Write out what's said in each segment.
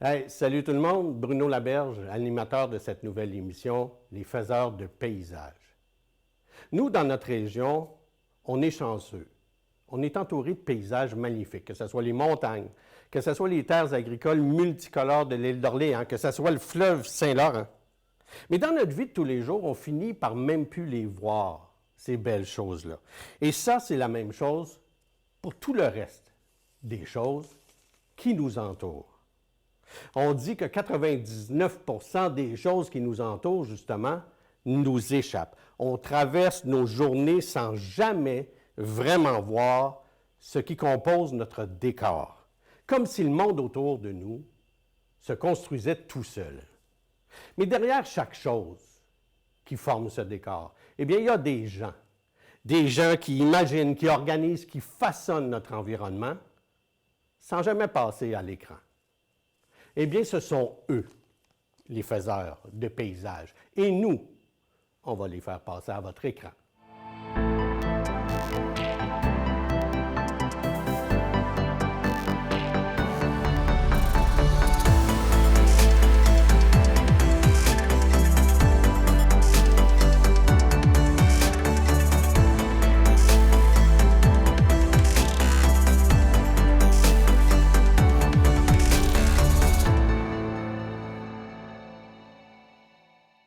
Hey, salut tout le monde, Bruno Laberge, animateur de cette nouvelle émission, Les Faiseurs de paysages. Nous, dans notre région, on est chanceux. On est entouré de paysages magnifiques, que ce soit les montagnes, que ce soit les terres agricoles multicolores de l'île d'Orléans, que ce soit le fleuve Saint-Laurent. Mais dans notre vie de tous les jours, on finit par même plus les voir, ces belles choses-là. Et ça, c'est la même chose pour tout le reste des choses qui nous entourent. On dit que 99% des choses qui nous entourent, justement, nous échappent. On traverse nos journées sans jamais vraiment voir ce qui compose notre décor, comme si le monde autour de nous se construisait tout seul. Mais derrière chaque chose qui forme ce décor, eh bien, il y a des gens qui imaginent, qui organisent, qui façonnent notre environnement sans jamais passer à l'écran. Eh bien, ce sont eux, les faiseurs de paysages. Et nous, on va les faire passer à votre écran.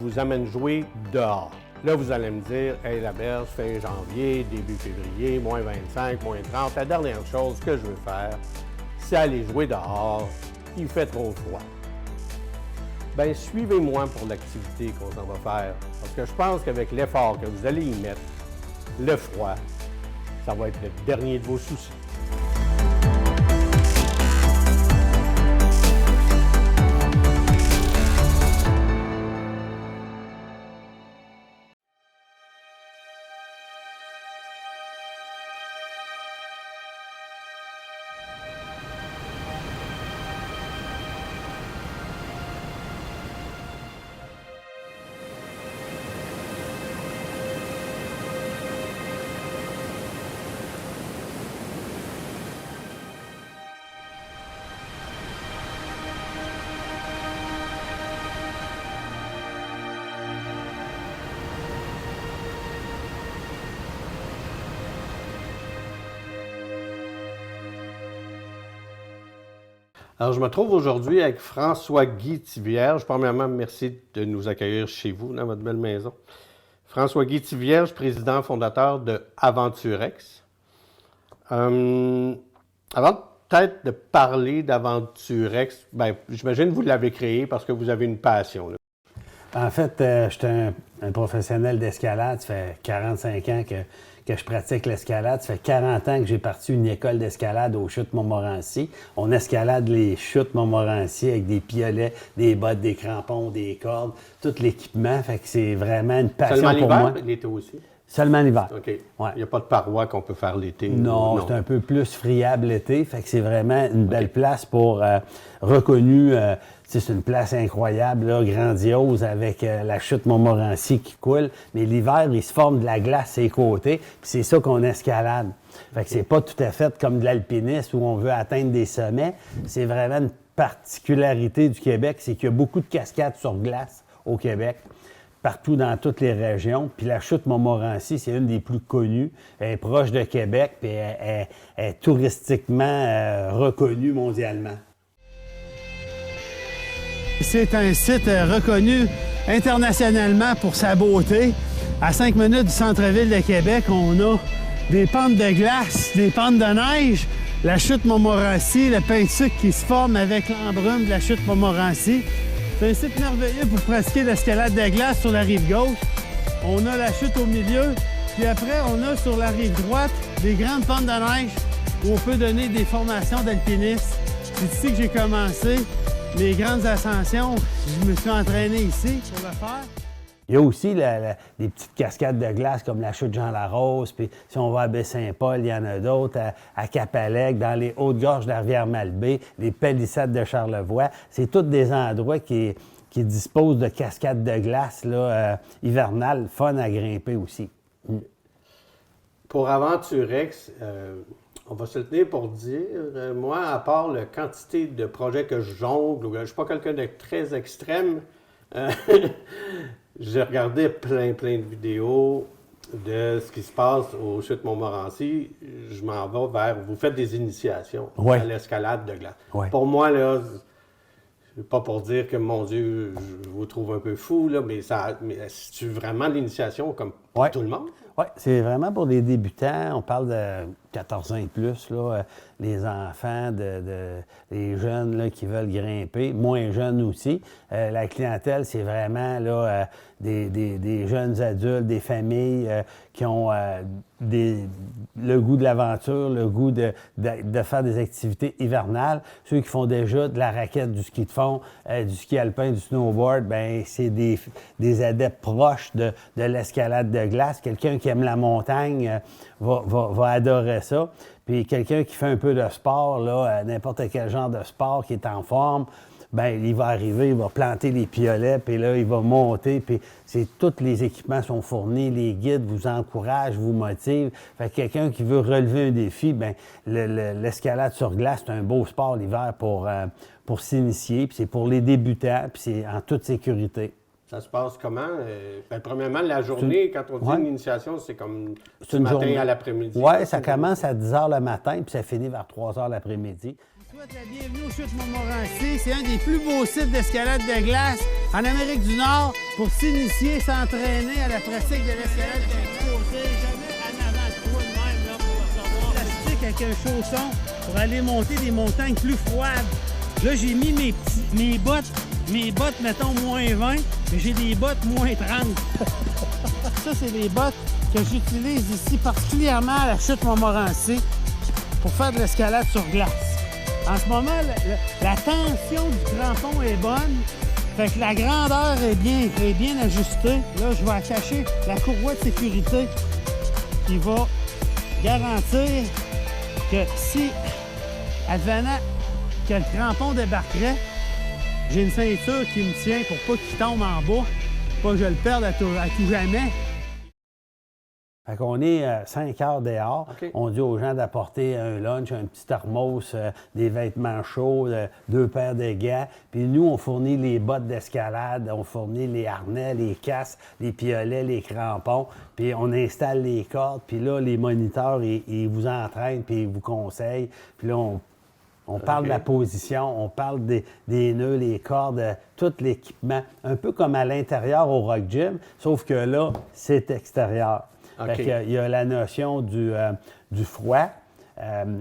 Vous amène jouer dehors. Là, vous allez me dire, « Hey, Laberge, fin janvier, début février, moins 25, moins 30. La dernière chose que je veux faire, c'est aller jouer dehors. Il fait trop froid. » Bien, suivez-moi pour l'activité qu'on s'en va faire. Parce que je pense qu'avec l'effort que vous allez y mettre, le froid, ça va être le dernier de vos soucis. Alors, je me trouve aujourd'hui avec François-Guy Thivierge. Premièrement, merci de nous accueillir chez vous, dans votre belle maison. François-Guy Thivierge, président fondateur de Aventurex. Avant peut-être de parler d'Aventurex, ben, j'imagine que vous l'avez créé parce que vous avez une passion. Là. En fait, je suis un professionnel d'escalade. Ça fait 45 ans que je pratique l'escalade. Ça fait 40 ans que j'ai parti une école d'escalade aux Chutes Montmorency. On escalade les Chutes Montmorency avec des piolets, des bottes, des crampons, des cordes, tout l'équipement. Fait que c'est vraiment une passion Seulement pour moi. l'hiver, l'été aussi? Seulement l'hiver. OK. Ouais. Il n'y a pas de parois qu'on peut faire l'été? Non, c'est un peu plus friable l'été. Fait que c'est vraiment une belle place pour reconnu. C'est une place incroyable, là, grandiose, avec la chute Montmorency qui coule. Mais l'hiver, il se forme de la glace sur les côtés. Puis c'est ça qu'on escalade. Fait que c'est pas tout à fait comme de l'alpinisme où on veut atteindre des sommets. C'est vraiment une particularité du Québec, c'est qu'il y a beaucoup de cascades sur glace au Québec, partout dans toutes les régions. Puis la chute Montmorency, c'est une des plus connues. Elle est proche de Québec, puis elle est touristiquement reconnue mondialement. C'est un site reconnu internationalement pour sa beauté. À 5 minutes du centre-ville de Québec, on a des pentes de glace, des pentes de neige, la chute Montmorency, le pain de sucre qui se forme avec l'embrume de la chute Montmorency. C'est un site merveilleux pour pratiquer l'escalade de glace sur la rive gauche. On a la chute au milieu, puis après, on a sur la rive droite des grandes pentes de neige où on peut donner des formations d'alpinistes. C'est ici que j'ai commencé. Les grandes ascensions, je me suis entraîné ici pour le faire. Il y a aussi des petites cascades de glace comme la chute Jean-Larose, puis si on va à Baie-Saint-Paul, il y en a d'autres, à Capalec, dans les Hautes-Gorges de la Rivière-Malbaie, les palissades de Charlevoix. C'est tous des endroits qui disposent de cascades de glace là, hivernales, fun à grimper aussi. Pour Aventurex, On va se le tenir pour dire, moi, à part la quantité de projets que je jongle, je ne suis pas quelqu'un de très extrême, j'ai regardé plein de vidéos de ce qui se passe au Chutes Montmorency. Je m'en vais vers, vous faites des initiations à l'escalade de glace. Ouais. Pour moi, là, c'est pas pour dire que, mon Dieu, je vous trouve un peu fou, là, mais c'est vraiment l'initiation comme pour tout le monde? Oui, c'est vraiment pour les débutants. On parle de 14 ans et plus, là, les enfants, les jeunes là, qui veulent grimper, moins jeunes aussi. La clientèle, c'est vraiment là, des jeunes adultes, des familles qui ont le goût de l'aventure, le goût de faire des activités hivernales. Ceux qui font déjà de la raquette, du ski de fond, du ski alpin, du snowboard, bien, c'est des adeptes proches de l'escalade de glace. Quelqu'un qui aime la montagne va adorer ça. Puis quelqu'un qui fait un peu de sport, là, n'importe quel genre de sport, qui est en forme, bien, il va arriver, il va planter les piolets, puis là, il va monter, puis tous les équipements sont fournis, les guides vous encouragent, vous motivent. Fait que quelqu'un qui veut relever un défi, bien, l'escalade sur glace, c'est un beau sport l'hiver pour s'initier, puis c'est pour les débutants, puis c'est en toute sécurité. Ça se passe comment? Premièrement, la journée, quand on dit une initiation, c'est comme du matin journée à l'après-midi. Oui, ça commence à 10 h le matin, puis ça finit vers 3 h l'après-midi. Je souhaite la bienvenue au Chutes Montmorency. C'est un des plus beaux sites d'escalade de glace en Amérique du Nord pour s'initier, s'entraîner à la pratique de l'escalade de glace. Jamais en avant de toi de même, là, pour recevoir plastique avec un chausson pour aller monter des montagnes plus froides. Là, j'ai mis mes bottes, mettons, moins 20, mais j'ai des bottes moins 30. Ça, c'est les bottes que j'utilise ici, particulièrement à la Chute Montmorency, pour faire de l'escalade sur glace. En ce moment, la tension du crampon est bonne, fait que la grandeur est bien ajustée. Là, je vais attacher la courroie de sécurité qui va garantir que si, advenant que le crampon débarquerait, j'ai une ceinture qui me tient pour pas qu'il tombe en bas, pas que je le perde à tout jamais. Fait qu'on est 5 heures dehors. Okay. On dit aux gens d'apporter un lunch, un petit thermos, des vêtements chauds, 2 paires de gants. Puis nous, on fournit les bottes d'escalade, on fournit les harnais, les casques, les piolets, les crampons. Puis on installe les cordes. Puis là, les moniteurs, ils vous entraînent, puis ils vous conseillent. Puis là, on parle de la position, on parle des nœuds, les cordes, tout l'équipement. Un peu comme à l'intérieur au Rock Gym, sauf que là, c'est extérieur. Okay. Fait qu'il y a la notion du froid,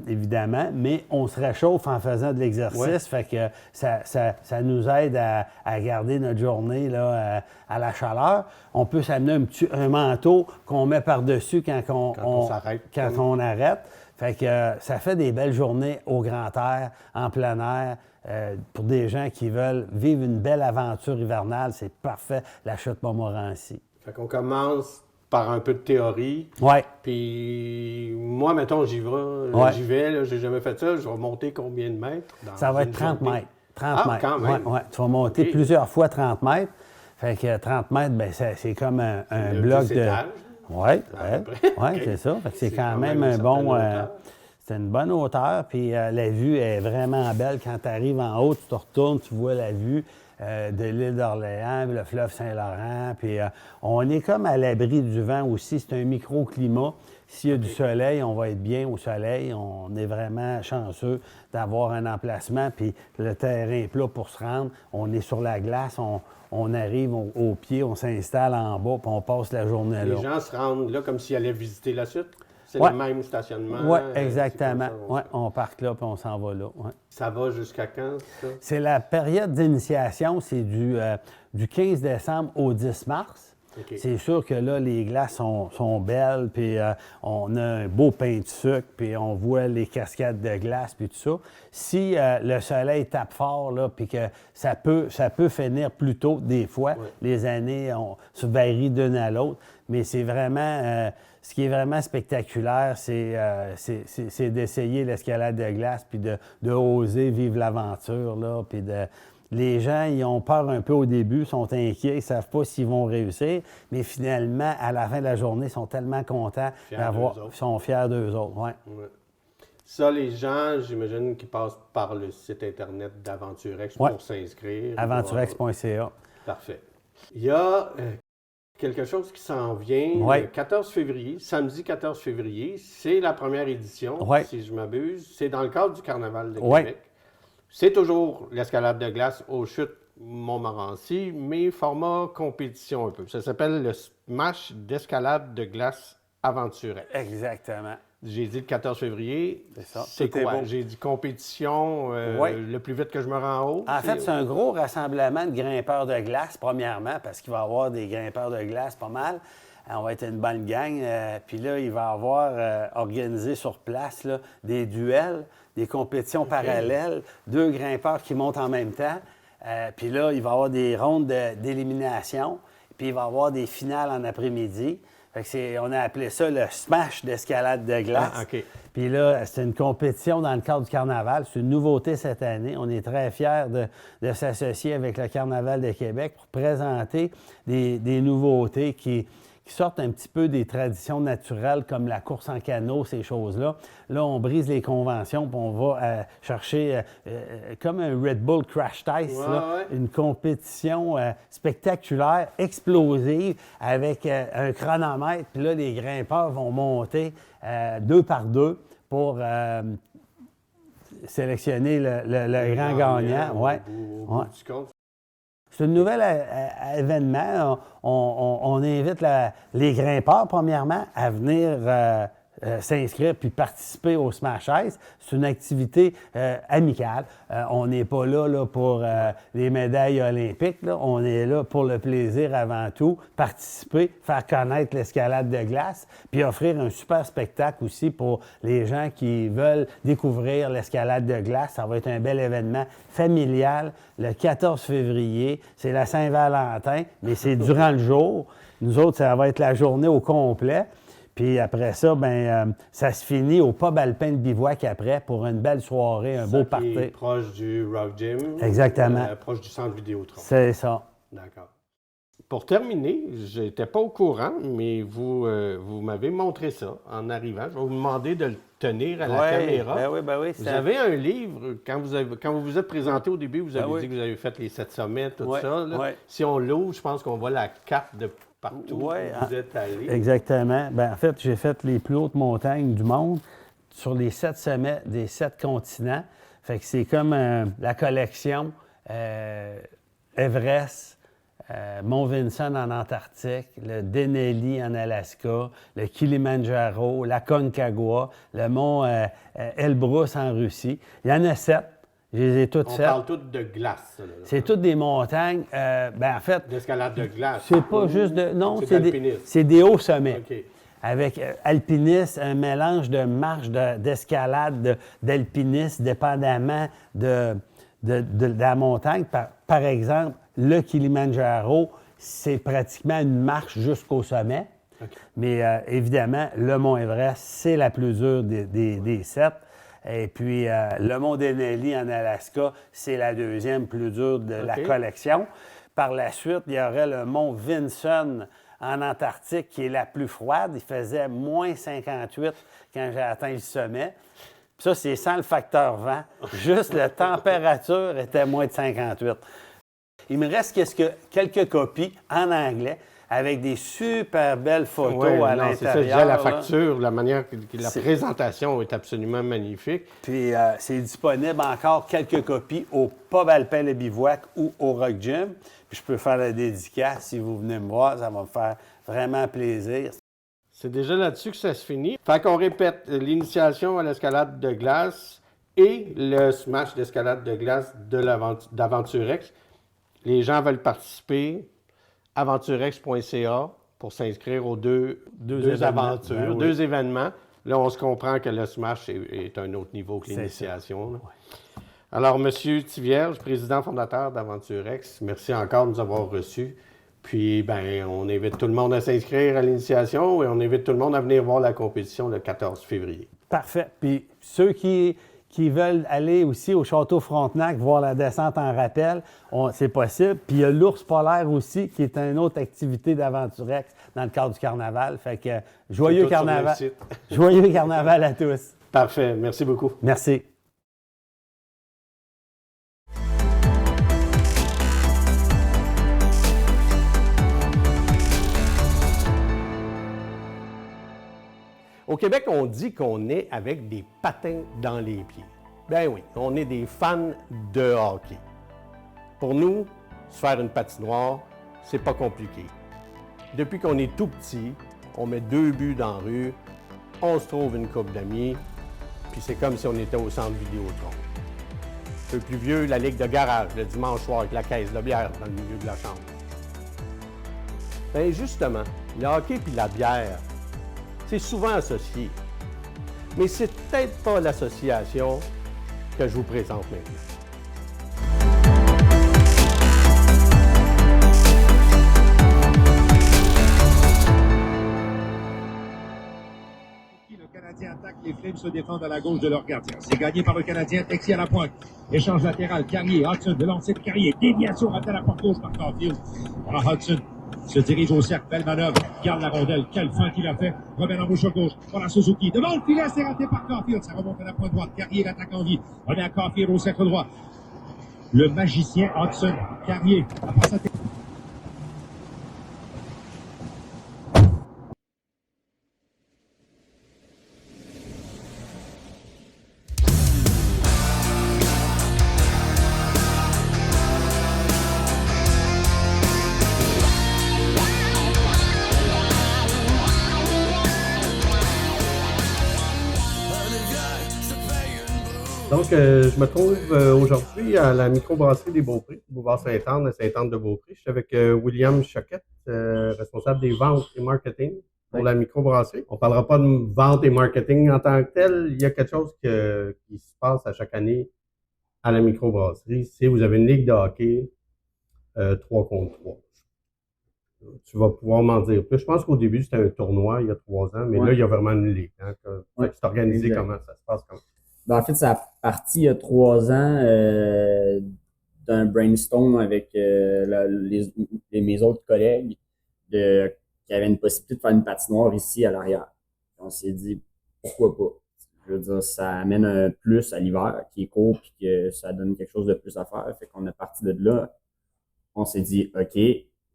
évidemment, mais on se réchauffe en faisant de l'exercice. Fait que ça nous aide à garder notre journée là, à la chaleur. On peut s'amener un manteau qu'on met par-dessus quand on arrête. Fait que ça fait des belles journées au grand air, en plein air. Pour des gens qui veulent vivre une belle aventure hivernale, c'est parfait, la Chute Montmorency. Fait qu'on commence par un peu de théorie. Oui. Puis moi, mettons, j'y vais, là, j'ai jamais fait ça. Je vais monter combien de mètres? Ça va être 30 mètres. 30 mètres. Quand même. Ouais. Tu vas monter plusieurs fois 30 mètres. Fait que 30 mètres, bien, c'est comme un bloc de... Oui, c'est ça. Fait que c'est quand même un bon... c'est une bonne hauteur, puis la vue est vraiment belle. Quand tu arrives en haut, tu te retournes, tu vois la vue de l'île d'Orléans, le fleuve Saint-Laurent. Puis on est comme à l'abri du vent aussi. C'est un microclimat. S'il y a du soleil, on va être bien au soleil. On est vraiment chanceux d'avoir un emplacement, puis le terrain est plat pour se rendre. On est sur la glace, on arrive au pied, on s'installe en bas, puis on passe la journée là. Les gens se rendent là comme s'ils allaient visiter la suite? C'est le même stationnement? Oui, exactement. On parque là, puis on s'en va là. Ouais. Ça va jusqu'à quand, ça? C'est la période d'initiation, c'est du 15 décembre au 10 mars. Okay. C'est sûr que là, les glaces sont belles, puis on a un beau pain de sucre, puis on voit les cascades de glace, puis tout ça. Si le soleil tape fort, là, puis que ça peut finir plus tôt des fois, les années se varient d'une à l'autre, mais c'est vraiment... ce qui est vraiment spectaculaire, c'est d'essayer l'escalade de glace, puis de oser vivre l'aventure, là, puis les gens, ils ont peur un peu au début, sont inquiets, ils ne savent pas s'ils vont réussir, mais finalement, à la fin de la journée, ils sont tellement contents ils sont fiers d'eux autres. Ouais. Ça, les gens, j'imagine qu'ils passent par le site Internet d'Aventurex Ouais. pour s'inscrire. Aventurex.ca. Parfait. Il y a quelque chose qui s'en vient Ouais. le 14 février, samedi 14 février. C'est la première édition, Ouais. si je m'abuse. C'est dans le cadre du Carnaval de Ouais. Québec. C'est toujours l'escalade de glace aux chutes Montmorency, mais format compétition un peu. Ça s'appelle le Smash d'escalade de glace Aventurex. Exactement. J'ai dit le 14 février. C'est ça. C'est Tout est quoi? beau. J'ai dit compétition Ouais. le plus vite que je me rends en haut. En fait, c'est un gros rassemblement de grimpeurs de glace, premièrement, parce qu'il va y avoir des grimpeurs de glace pas mal. On va être une bonne gang. Puis là, il va y avoir organisé sur place là, des duels, des compétitions parallèles, 2 grimpeurs qui montent en même temps. Puis là, il va y avoir des rondes d'élimination. Puis il va y avoir des finales en après-midi. Fait que on a appelé ça le Smash d'escalade de glace. Ah, OK. Puis là, c'est une compétition dans le cadre du Carnaval. C'est une nouveauté cette année. On est très fiers de s'associer avec le Carnaval de Québec pour présenter des nouveautés qui sortent un petit peu des traditions naturelles comme la course en canot, ces choses-là. Là, on brise les conventions puis on va chercher comme un Red Bull Crash Test, Ouais, là, ouais. une compétition spectaculaire, explosive, avec un chronomètre. Puis là, les grimpeurs vont monter 2 par 2 pour sélectionner le grand gagnant. Ouais. Au bout Ouais. du compte. C'est un nouvel événement. On invite les grimpeurs, premièrement, à venir s'inscrire puis participer au Smash Ice. C'est une activité amicale. On n'est pas là pour les médailles olympiques. Là. On est là pour le plaisir avant tout, participer, faire connaître l'escalade de glace, puis offrir un super spectacle aussi pour les gens qui veulent découvrir l'escalade de glace. Ça va être un bel événement familial le 14 février. C'est la Saint-Valentin, mais c'est durant le jour. Nous autres, ça va être la journée au complet. Puis après ça, ça se finit au pub alpin de Bivouac après pour une belle soirée, un beau Ça qui est party. proche du Rock Gym. Exactement. Proche du centre Vidéotron. C'est ça. D'accord. Pour terminer, je n'étais pas au courant, mais vous m'avez montré ça en arrivant. Je vais vous demander de le tenir à la caméra. Ben oui. Vous avez un livre, quand vous vous êtes présenté au début, vous avez oui. dit que vous avez fait les 7 sommets, tout Ouais, ça. Là. ouais. Si on l'ouvre, je pense qu'on voit la carte de partout où Ouais, vous êtes allé. Exactement. En fait, j'ai fait les plus hautes montagnes du monde sur les 7 sommets des 7 continents. Fait que c'est comme la collection Everest, Mont Vinson en Antarctique, le Denali en Alaska, le Kilimandjaro, la Concagua, le mont Elbrus en Russie. Il y en a 7. Je les ai toutes On faites. parle toutes de glace. Ça, là. C'est toutes des montagnes. En fait, D'escalade de glace. c'est pas juste de. Non, C'est d'alpinisme. c'est des hauts sommets. OK. Avec alpinisme, un mélange de marche, d'escalade, d'alpinisme, dépendamment de la montagne. Par exemple, le Kilimandjaro, c'est pratiquement une marche jusqu'au sommet. OK. Mais évidemment, le mont Everest, c'est la plus dure des 7. Et puis, le mont Denali en Alaska, c'est la deuxième plus dure de la collection. Par la suite, il y aurait le mont Vinson en Antarctique, qui est la plus froide. Il faisait moins 58 quand j'ai atteint le sommet. Puis ça, c'est sans le facteur vent. Juste la température était moins de 58. Il me reste quelques copies en anglais avec des super belles photos à l'intérieur. C'est ça, déjà la là. facture, la manière que la présentation est absolument magnifique. Puis c'est disponible encore quelques copies au Pub Alpin Le Bivouac ou au Rock Gym. Puis je peux faire la dédicace si vous venez me voir, ça va me faire vraiment plaisir. C'est déjà là-dessus que ça se finit. Fait qu'on répète, l'initiation à l'escalade de glace et le smash d'escalade de glace d'Aventurex. Les gens veulent participer. Aventurex.ca pour s'inscrire aux deux aventures, Ben oui. 2 événements. Là, on se comprend que le Smash est un autre niveau que C'est l'initiation. là. Alors, M. Tivierge, président fondateur d'Aventurex, merci encore de nous avoir reçus. Puis, on invite tout le monde à s'inscrire à l'initiation et on invite tout le monde à venir voir la compétition le 14 février. Parfait. Puis ceux qui veulent aller aussi au Château Frontenac, voir la descente en rappel, c'est possible. Puis il y a l'ours polaire aussi, qui est une autre activité d'Aventurex dans le cadre du carnaval. Fait que joyeux C'est tout sur le carnaval. site. Joyeux carnaval à tous. Parfait. Merci beaucoup. Merci. Au Québec, on dit qu'on est avec des patins dans les pieds. Ben oui, on est des fans de hockey. Pour nous, se faire une patinoire, c'est pas compliqué. Depuis qu'on est tout petit, on met 2 buts dans la rue, on se trouve une couple d'amis, puis c'est comme si on était au centre Vidéotron. Un peu plus vieux, la ligue de garage le dimanche soir avec la caisse de bière dans le milieu de la chambre. Bien justement, le hockey puis la bière, c'est souvent associé. Mais c'est peut-être pas l'association que je vous présente maintenant. Le Canadien attaque, les Flames se défendent à la gauche de leur gardien. C'est gagné par le Canadien, Texier à la pointe. Échange latéral, Carrier, Hudson de lancer de Carrier. Déviation à la porte gauche par Caulfield. Alors Hudson se dirige au cercle, belle manœuvre, garde la rondelle, quelle fin qu'il a fait, remet en bouche à gauche, voilà Suzuki, devant le filet, c'est raté par Caulfield, ça remonte à la pointe droite, Carrier l'attaque en vie, remet à Caulfield au cercle droit, le magicien Hudson, Carrier, la passe à Donc, je me trouve aujourd'hui à la microbrasserie des Beaupré, boulevard Sainte-Anne, à Sainte-Anne-de-Beaupré. Je suis avec William Choquette, responsable des ventes et marketing pour la microbrasserie. On ne parlera pas de vente et marketing en tant que tel. Il y a quelque chose qui se passe à chaque année à la microbrasserie. C'est vous avez une ligue de hockey 3 contre 3. Tu vas pouvoir m'en dire plus. Je pense qu'au début, c'était un tournoi il y a 3 ans, mais là, il y a vraiment une ligue. Hein, c'est organisé comment? Ça se passe comment? Ben, en fait, ça a parti il y a 3 ans d'un brainstorm avec mes autres collègues qui avaient une possibilité de faire une patinoire ici à l'arrière. On s'est dit, pourquoi pas? Je veux dire, ça amène un plus à l'hiver qui est court puis que ça donne quelque chose de plus à faire. Fait qu'on est parti de là. On s'est dit, OK,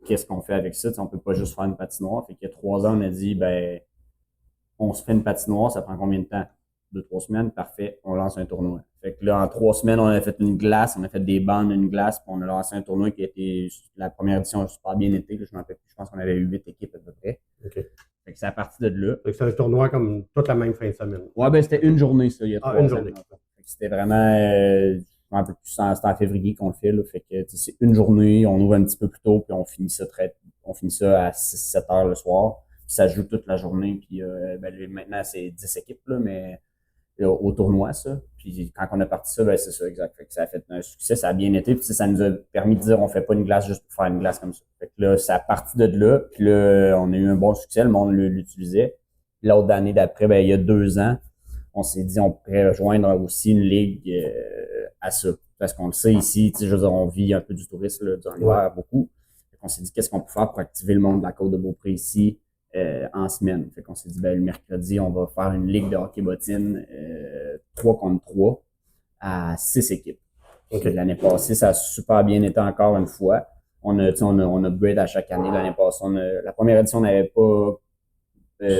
qu'est-ce qu'on fait avec ça? T'sais, on peut pas juste faire une patinoire. Fait qu'il y a 3 ans, on a dit, ben, on se fait une patinoire, ça prend combien de temps? 2-3 semaines, parfait, on lance un tournoi. Fait que là, en 3 semaines, on a fait une glace, on a fait des bandes, une glace, puis on a lancé un tournoi qui a été, la première édition a super bien été, là, je pense qu'on avait 8 équipes à peu près. OK. Fait que c'est à partir de là. Fait que c'est un tournoi comme toute la même fin de semaine. Ouais, ben c'était une journée, ça, il y a 3 une ans. journée. Fait que c'était vraiment, un peu plus, c'était en février qu'on le fait, là. Fait que, c'est une journée, on ouvre un petit peu plus tôt, puis on finit ça à 6-7 heures le soir. Puis ça joue toute la journée, puis maintenant, c'est 10 équipes, là, mais au tournoi, ça. Puis quand on a parti ça, ben c'est ça, exact. Fait que ça a fait un succès, ça a bien été. Puis ça nous a permis de dire on fait pas une glace juste pour faire une glace comme ça. Fait que là, ça a parti de là. Puis là, on a eu un bon succès, le monde l'utilisait. L'autre année d'après, ben il y a 2 ans, on s'est dit on pourrait rejoindre aussi une ligue à ça. Parce qu'on le sait ici, tu sais, je veux dire, on vit un peu du tourisme là, durant l'hiver beaucoup. Fait qu'on s'est dit qu'est-ce qu'on peut faire pour activer le monde de la Côte-de-Beaupré ici. En semaine. Fait qu'on s'est dit, ben, le mercredi, on va faire une ligue de hockey bottine 3 contre 3 à 6 équipes. Okay. L'année passée, ça a super bien été encore une fois. On upgrade à chaque année. L'année passée, la première édition, on n'avait pas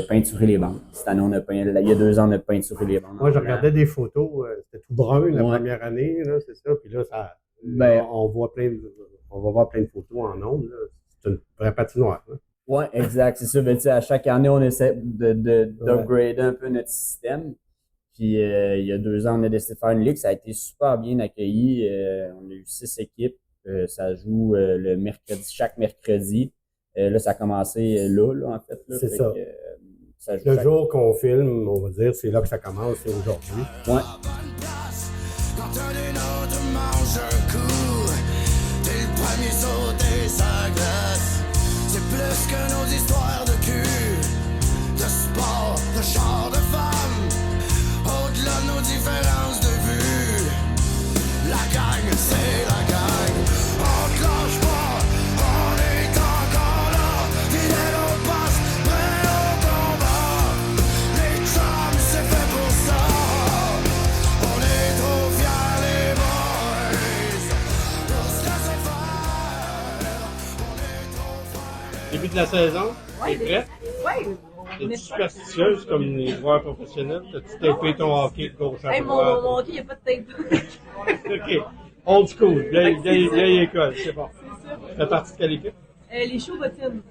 peinturé les bandes. Cette année, il y a 2 ans, on a peinturé les bandes. Moi, je regardais des photos, c'était tout brun la première année, là, c'est ça. Puis là, on va voir plein de photos en ondes. C'est une vraie patinoire. Là. Ouais, exact, c'est ça. Ben, à chaque année, on essaie d'upgrader un peu notre système. Puis il y a 2 ans, on a décidé de faire une ligue. Ça a été super bien accueilli. On a eu 6 équipes. Ça joue le mercredi, chaque mercredi. Là, ça a commencé là en fait. Là, c'est fait ça. Que, ça joue le jour qu'on filme, on va dire, c'est là que ça commence, c'est aujourd'hui. Ouais. C'est plus que nos histoires de cul, de sport, de char, de femmes. Au-delà de nos différences de vue, la gang, c'est la gang. On ne lâche pas, on est encore là. Fidèle au poste, prêt au combat. Les chums, c'est fait pour ça. de la saison? Ouais, T'es prêt? Ouais, on T'es-tu est superstitieuse comme les joueurs professionnels? T'as-tu tapé ton hockey de gauche à Hey, droite? mon hockey, il n'y a pas de tape. OK. Old school, vieille école, c'est bon. C'est ça. Tu fais partie de quelle équipe? Les choux bottines.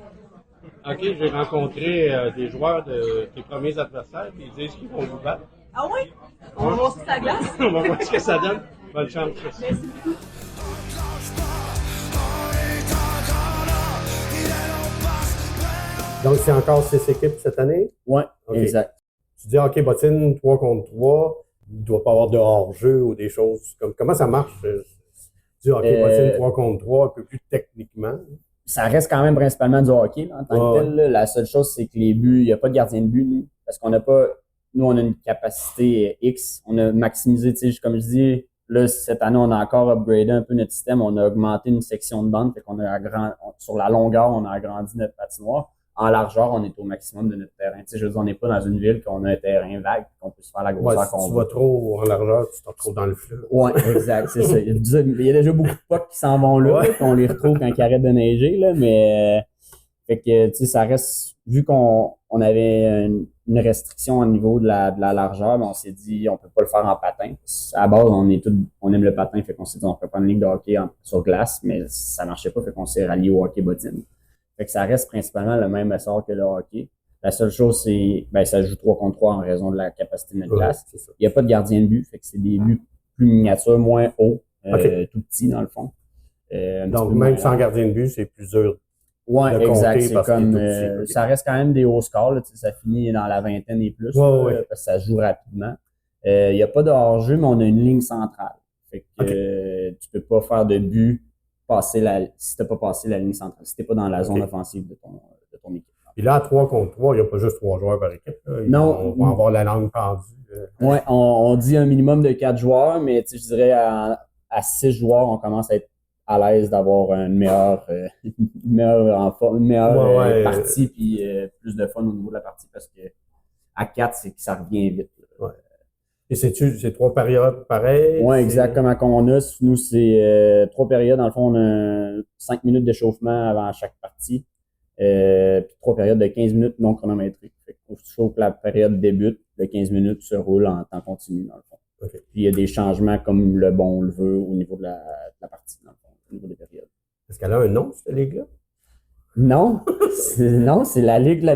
OK, j'ai rencontré des joueurs de tes premiers adversaires, puis ils disent qu'ils vont vous battre. Ah ouais? On va voir si ça glace. On va voir ce que ça donne. Bonne chance. Merci beaucoup. Donc, c'est encore 6 équipes cette année? Ouais, Ok. exact. Tu dis hockey bottine 3 contre 3, il ne doit pas avoir de hors-jeu ou des choses comme. Comment ça marche? Tu dis hockey bottine 3 contre 3, un peu plus techniquement. Ça reste quand même principalement du hockey, là, en tant que tel. Là. La seule chose, c'est que les buts, il n'y a pas de gardien de but, nous. Parce qu'on n'a pas. Nous, on a une capacité X. On a maximisé, tu sais, comme je dis, là, cette année, on a encore upgradé un peu notre système. On a augmenté une section de bande. Fait qu'on a sur la longueur, on a agrandi notre patinoire. En largeur, on est au maximum de notre terrain. Tu sais, je veux dire, on n'est pas dans une ville qu'on a un terrain vague, qu'on peut se faire la grosseur qu'on veut. Si tu vas trop en largeur, tu t'en retrouves dans le fleuve. Ouais, exact, c'est ça. Il y a déjà beaucoup de pucks qui s'en vont là, qu'on les retrouve quand ils arrêtent de neiger, là, mais fait que, tu sais, ça reste, vu qu'on avait une restriction au niveau de la largeur, ben, on s'est dit, on peut pas le faire en patin. À la base, on aime le patin, fait qu'on s'est dit, on peut pas une ligue de hockey sur glace, mais ça marchait pas, fait qu'on s'est rallié au hockey bottine. Fait que ça reste principalement le même essor que le hockey. La seule chose, c'est, ben, ça joue 3 contre 3 en raison de la capacité de notre glace. Il n'y a pas de gardien de but, fait que c'est des buts plus miniatures, moins hauts, tout petits, dans le fond. Donc, même sans gardien de but, c'est plus dur. Ouais, de exact. compter C'est parce comme, qu'il est tout petit. ça reste quand même des hauts scores, là, tu sais, ça finit dans la vingtaine et plus, Ouais. parce que ça joue rapidement. Il n'y a pas de hors-jeu, mais on a une ligne centrale. Fait que, tu peux pas faire de but si t'as pas passé la ligne centrale, si t'es pas dans la zone offensive de ton équipe. Puis là, à 3 contre 3, il n'y a pas juste 3 joueurs par équipe. Là. Non. On va avoir la langue pendue. Ouais, on dit un minimum de 4 joueurs, mais je dirais à 6 joueurs, on commence à être à l'aise d'avoir une meilleure partie puis plus de fun au niveau de la partie parce que à 4, c'est que ça revient vite. Ouais. Et c'est 3 périodes pareilles? Ouais, exactement comme on a. Nous, c'est 3 périodes. Dans le fond, on a 5 minutes d'échauffement avant chaque partie. Puis 3 périodes de 15 minutes non chronométrées. Fait faut que la période débute, le 15 minutes se roule en temps continu, dans le fond. Okay. Puis il y a des changements comme le bon le veut au niveau de la partie, dans le fond, au niveau des périodes. Est-ce qu'elle a un nom, cette ligue-là? Non, c'est la Ligue de la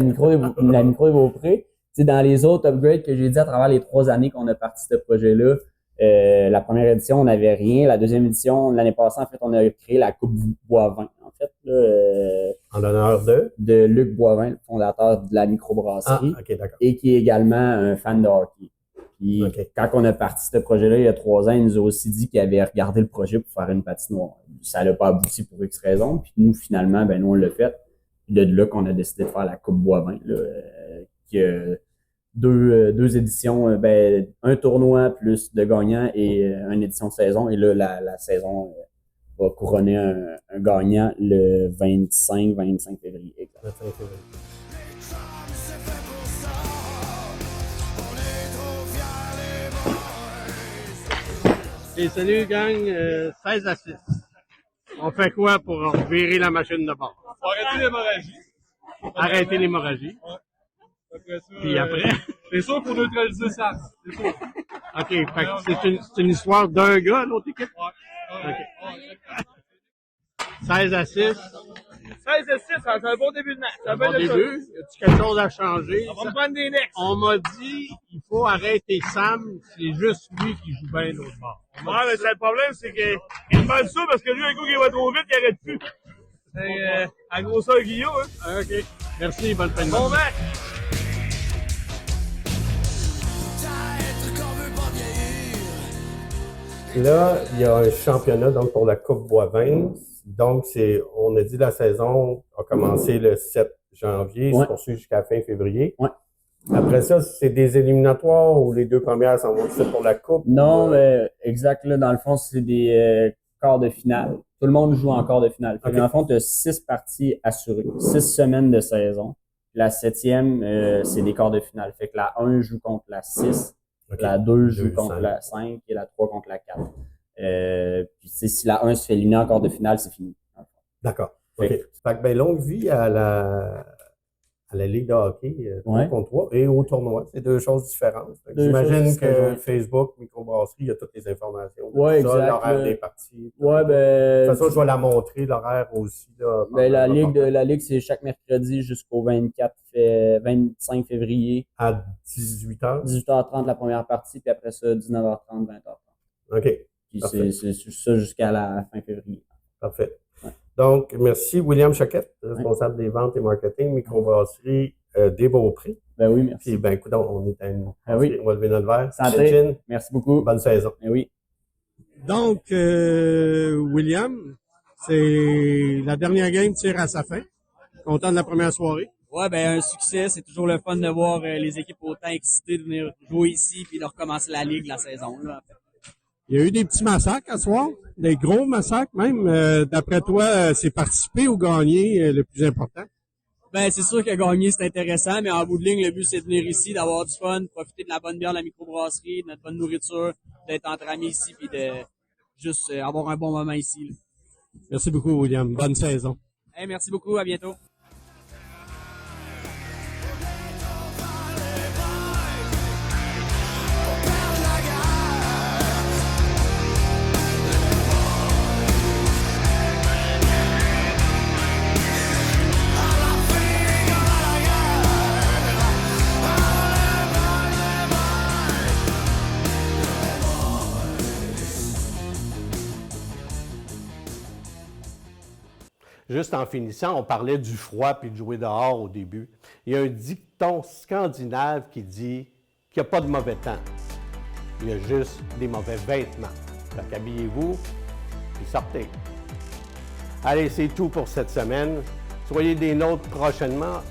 micro et Beaupré. Tu sais, dans les autres upgrades que j'ai dit à travers les 3 années qu'on a parti ce projet-là, la première édition, on n'avait rien. La deuxième édition, l'année passée, en fait, on a créé la Coupe Boivin, en fait. Là, en l'honneur de Luc Boivin, le fondateur de la microbrasserie. Ah, OK, d'accord. Et qui est également un fan de hockey. Puis, quand on a parti ce projet-là, il y a 3 ans, il nous a aussi dit qu'il avait regardé le projet pour faire une patinoire. Ça n'a pas abouti pour X raisons. Puis nous, finalement, ben nous, on l'a fait. Puis de là qu'on a décidé de faire la Coupe Boivin, là, qui a deux éditions, un tournoi plus de gagnants et une édition de saison. Et là, la saison va couronner un gagnant le 25 février. Exact. 25 février. Et salut gang, 16 à 6. On fait quoi pour virer la machine de bord? Arrêter l'hémorragie. Arrêter l'hémorragie. Ouais. Après ça, Puis après? c'est sûr pour neutraliser ça. C'est sûr. OK, fait que c'est une histoire d'un gars, l'autre équipe? Ouais. OK. 16 à 6. 16 à 6, c'est un bon début de match. C'est un bon début. Y a-t-il quelque chose à changer? On va me prendre des necks. On m'a dit il faut arrêter Sam, c'est juste lui qui joue bien l'autre bord. Ouais, mais c'est le problème, c'est qu'il demande ça parce que lui, un coup qui va trop vite, il arrête plus. C'est à grosseur Guillaume, hein. OK. Merci, bonne fin de Bon match. Là, il y a un championnat donc pour la Coupe Boivin. Donc, on a dit la saison a commencé le 7 janvier, se poursuit jusqu'à fin février. Ouais. Après ça, c'est des éliminatoires ou les 2 premières s'en vont pour la Coupe? Non, exact. Là, dans le fond, c'est des quarts de finale. Tout le monde joue en quart de finale. Dans le fond, tu as 6 parties assurées, 6 semaines de saison. La 7e, c'est des quarts de finale. Fait que la 1 joue contre la 6, la 2 joue contre la 5 et la 3 contre la 4. Puis si la 1 se fait éliminer en quart de finale, c'est fini. D'accord. OK. Fait que, ben, longue vie à la Ligue de hockey 3 Ouais. contre 3 et au tournoi. C'est deux choses différentes. Fait que Deux choses j'imagine que différentes. Facebook, Microbrasserie, il y a toutes les informations. de Ouais, tout ça, exact, l'horaire là. des parties. Ouais, De ben. toute façon, je vais la montrer, l'horaire aussi. Là, Ben, la pendant- Ligue, c'est chaque mercredi jusqu'au 25 février, À 18h. 18h30 la première partie, puis après ça, 19h30, 20h30. OK. Puis Parfait. c'est ça jusqu'à la fin février. Parfait. Ouais. Donc, merci William Choquette, responsable des ventes et marketing, Microbrasserie des Beaupré. Ben oui, merci. Puis, ben, écoute, on est à une. Ah oui. On va lever notre verre. Santé. Chin, chin. Merci beaucoup. Bonne saison. Ben oui. Donc, William, c'est la dernière game tire à sa fin. Content de la première soirée. Ouais, ben un succès. C'est toujours le fun de voir les équipes autant excitées de venir jouer ici puis de recommencer la ligue la saison. Là. Il y a eu des petits massacres à soir, des gros massacres même. D'après toi, c'est participer ou gagner le plus important? Ben c'est sûr que gagner c'est intéressant, mais en bout de ligne, le but c'est de venir ici, d'avoir du fun, profiter de la bonne bière de la microbrasserie, de notre bonne nourriture, d'être entre amis ici puis de juste avoir un bon moment ici. Là. Merci beaucoup, William. Bonne saison. Hey, merci beaucoup, à bientôt. Juste en finissant, on parlait du froid puis de jouer dehors au début. Il y a un dicton scandinave qui dit qu'il n'y a pas de mauvais temps. Il y a juste des mauvais vêtements. Fait qu'habillez-vous puis sortez. Allez, c'est tout pour cette semaine. Soyez des nôtres prochainement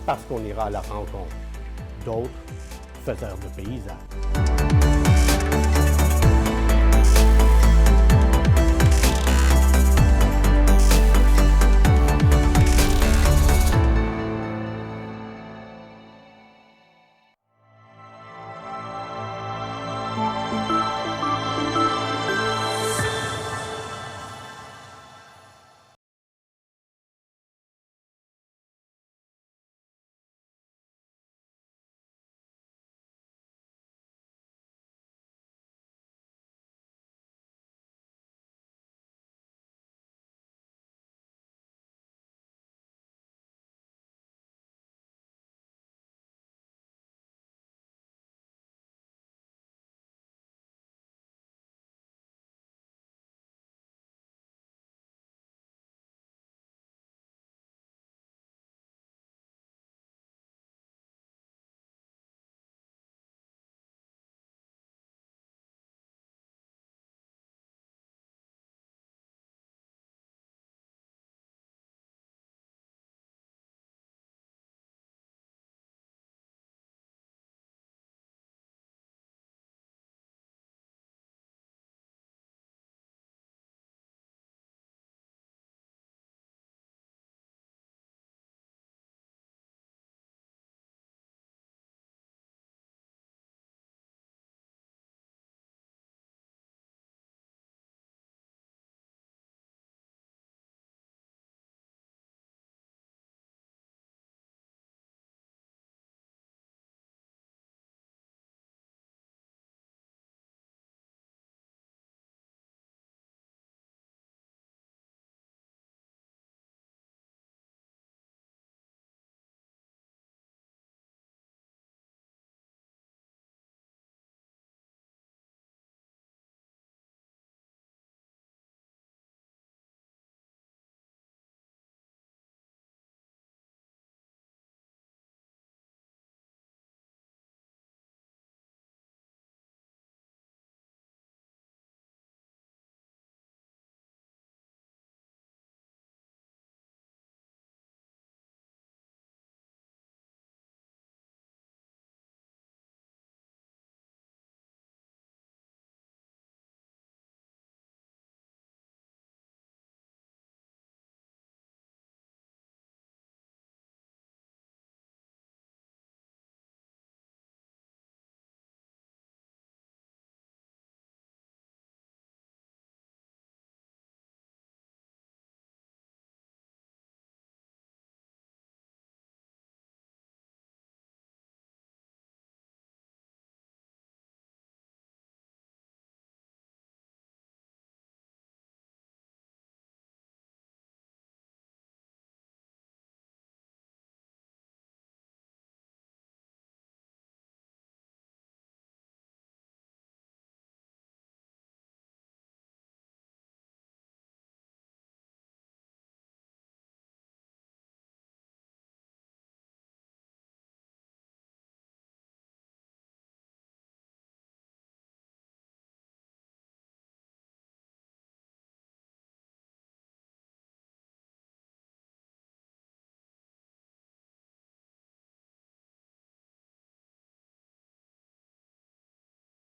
parce qu'on ira à la rencontre d'autres faiseurs de paysages.